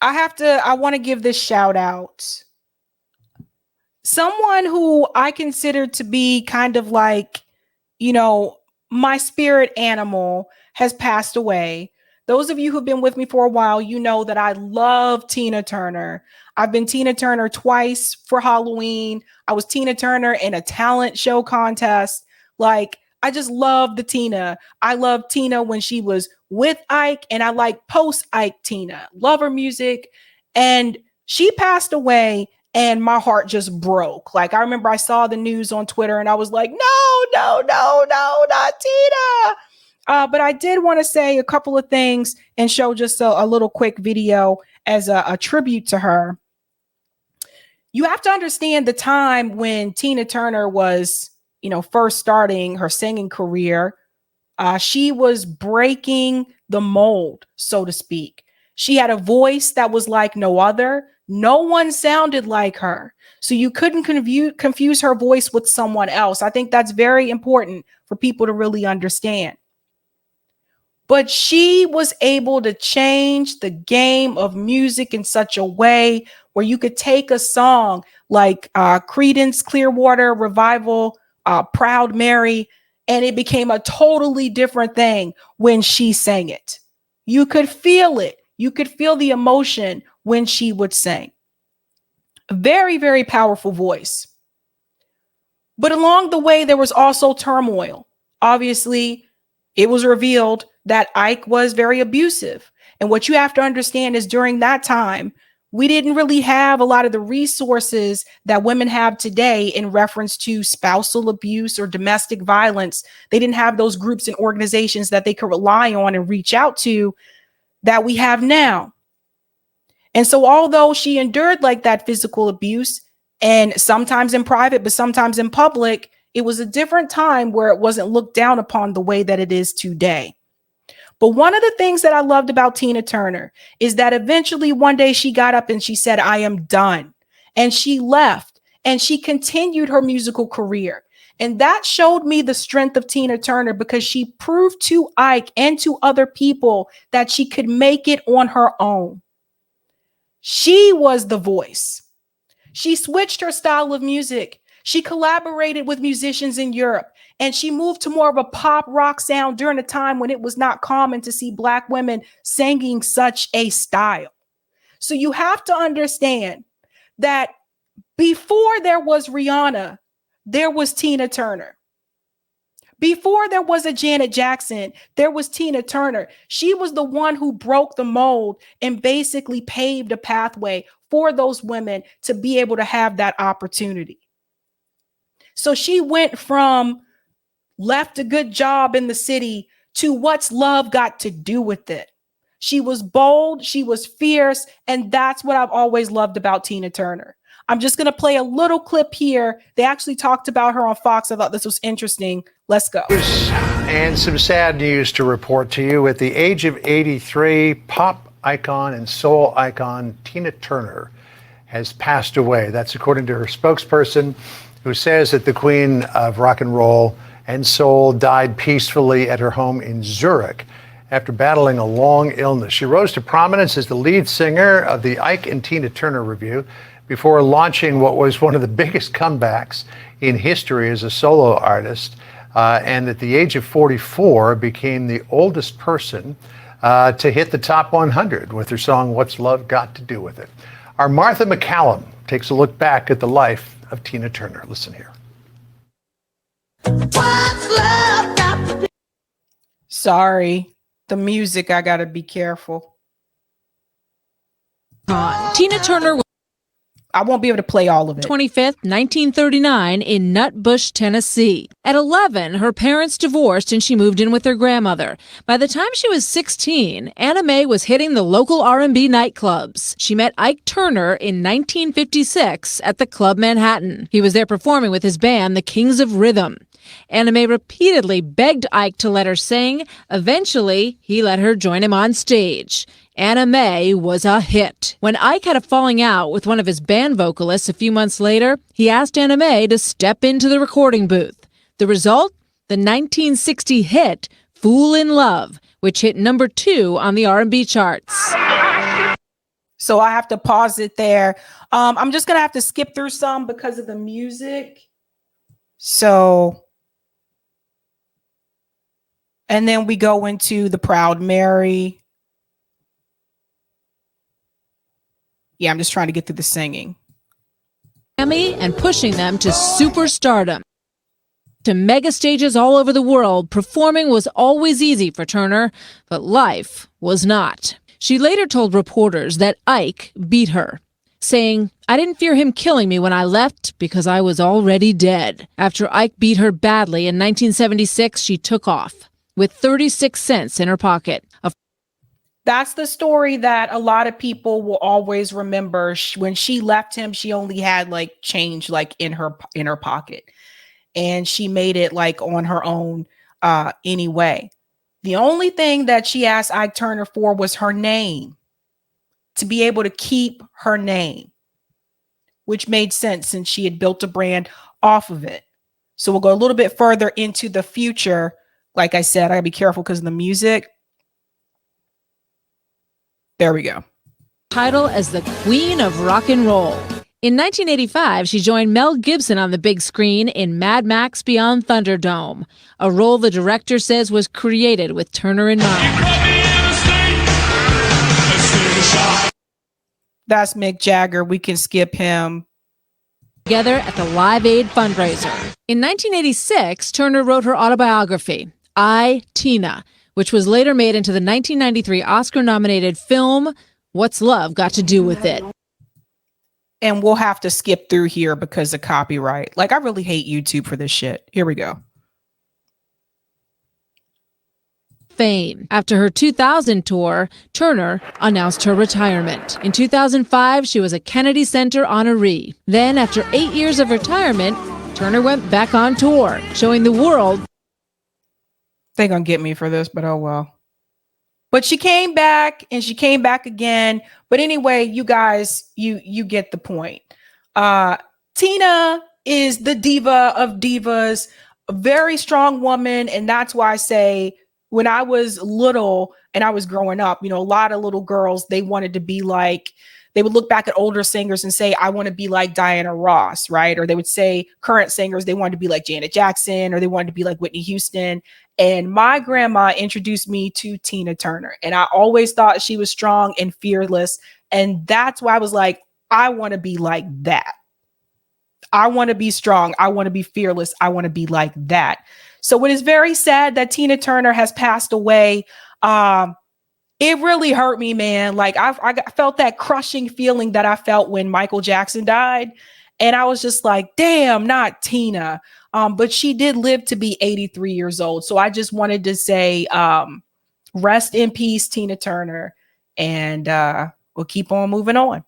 I want to give this shout out. Someone who I consider to be kind of like, you know, my spirit animal has passed away. Those of you who've been with me for a while, you know that I love Tina Turner. I've been Tina Turner twice for Halloween. I was Tina Turner in a talent show contest. Like, I just love the Tina. I love Tina when she was with Ike, and I like post Ike Tina. Love her music. And she passed away, and my heart just broke. Like, I remember I saw the news on Twitter and I was like, no, no, no, no, not Tina. But I did want to say a couple of things and show just a little quick video as a tribute to her. You have to understand the time when Tina Turner was, first starting her singing career. She was breaking the mold, so to speak. She had a voice that was like no other. No one sounded like her. So you couldn't confuse her voice with someone else. I think that's very important for people to really understand. But she was able to change the game of music in such a way where you could take a song like Creedence Clearwater Revival, Proud Mary, and it became a totally different thing when she sang it. You could feel it. You could feel the emotion when she would sing. A very, very powerful voice. But along the way, there was also turmoil. Obviously, it was revealed that Ike was very abusive. And what you have to understand is during that time, we didn't really have a lot of the resources that women have today in reference to spousal abuse or domestic violence. They didn't have those groups and organizations that they could rely on and reach out to that we have now. And so although she endured like that physical abuse, and sometimes in private, but sometimes in public, it was a different time where it wasn't looked down upon the way that it is today. But one of the things that I loved about Tina Turner is that eventually one day she got up and she said, I am done. And she left and she continued her musical career. And that showed me the strength of Tina Turner because she proved to Ike and to other people that she could make it on her own. She was the voice. She switched her style of music. She collaborated with musicians in Europe, and she moved to more of a pop rock sound during a time when it was not common to see Black women singing such a style. So you have to understand that before there was Rihanna, there was Tina Turner. Before there was a Janet Jackson, there was Tina Turner. She was the one who broke the mold and basically paved a pathway for those women to be able to have that opportunity. So she went from left a good job in the city to what's love got to do with it. She was bold, she was fierce, and that's what I've always loved about Tina Turner. I'm just going to play a little clip here. They actually talked about her on Fox. I thought this was interesting. Let's go. And some sad news to report to you. At the age of 83, pop icon and soul icon Tina Turner has passed away. That's according to her spokesperson, who says that the queen of rock and roll and soul died peacefully at her home in Zurich after battling a long illness. She rose to prominence as the lead singer of the Ike and Tina Turner Revue before launching what was one of the biggest comebacks in history as a solo artist, and at the age of 44 became the oldest person to hit the top 100 with her song What's Love Got to Do With It. Our Martha McCallum takes a look back at the life of Tina Turner. Listen here. Sorry, the music, I gotta be careful. Tina Turner, I won't be able to play all of it. 25th, 1939, in Nutbush, Tennessee. At 11, her parents divorced and she moved in with her grandmother. By the time she was 16, Anna Mae was hitting the local R&B nightclubs. She met Ike Turner in 1956 at the Club Manhattan. He was there performing with his band, the Kings of Rhythm. Anna Mae repeatedly begged Ike to let her sing. Eventually, he let her join him on stage. Anna Mae was a hit. When Ike had a falling out with one of his band vocalists a few months later, he asked Anna Mae to step into the recording booth. The result? The 1960 hit, Fool in Love, which hit number 2 on the R&B charts. So I have to pause it there. I'm just going to have to skip through some because of the music. So, and then we go into the Proud Mary. Yeah, I'm just trying to get through the singing. Emmy and pushing them to superstardom. To mega stages all over the world, performing was always easy for Turner, but life was not. She later told reporters that Ike beat her, saying, "I didn't fear him killing me when I left because I was already dead." After Ike beat her badly in 1976, she took off with 36 cents in her pocket. That's the story that a lot of people will always remember. When she left him, she only had like change like in her pocket. And she made it like on her own anyway. The only thing that she asked Ike Turner for was her name, to be able to keep her name, which made sense since she had built a brand off of it. So we'll go a little bit further into the future. Like I said, I gotta be careful because of the music. There we go. Title as the Queen of Rock and Roll. In 1985, she joined Mel Gibson on the big screen in Mad Max Beyond Thunderdome, a role the director says was created with Turner in mind. That's Mick Jagger. We can skip him. Together at the Live Aid fundraiser. In 1986, Turner wrote her autobiography, I, Tina, which was later made into the 1993 Oscar-nominated film, What's Love Got to Do with It? And we'll have to skip through here because of copyright. Like, I really hate YouTube for this shit. Here we go. Fame. After her 2000 tour, Turner announced her retirement. In 2005, she was a Kennedy Center honoree. Then, after 8 years of retirement, Turner went back on tour, showing the world. They're gonna get me for this, but oh well. But she came back and she came back again. But anyway, you guys, you get the point. Tina is the diva of divas, a very strong woman. And that's why I say when I was little and I was growing up, you know, a lot of little girls, they wanted to be like, they would look back at older singers and say, I want to be like Diana Ross, right? Or they would say current singers, they wanted to be like Janet Jackson, or they wanted to be like Whitney Houston. And my grandma introduced me to Tina Turner. And I always thought she was strong and fearless. And that's why I was like, I want to be like that. I want to be strong. I want to be fearless. I want to be like that. So it is very sad that Tina Turner has passed away. It really hurt me, man. Like I felt that crushing feeling that I felt when Michael Jackson died. And I was just like, damn, not Tina. But she did live to be 83 years old. So I just wanted to say, rest in peace, Tina Turner. And we'll keep on moving on.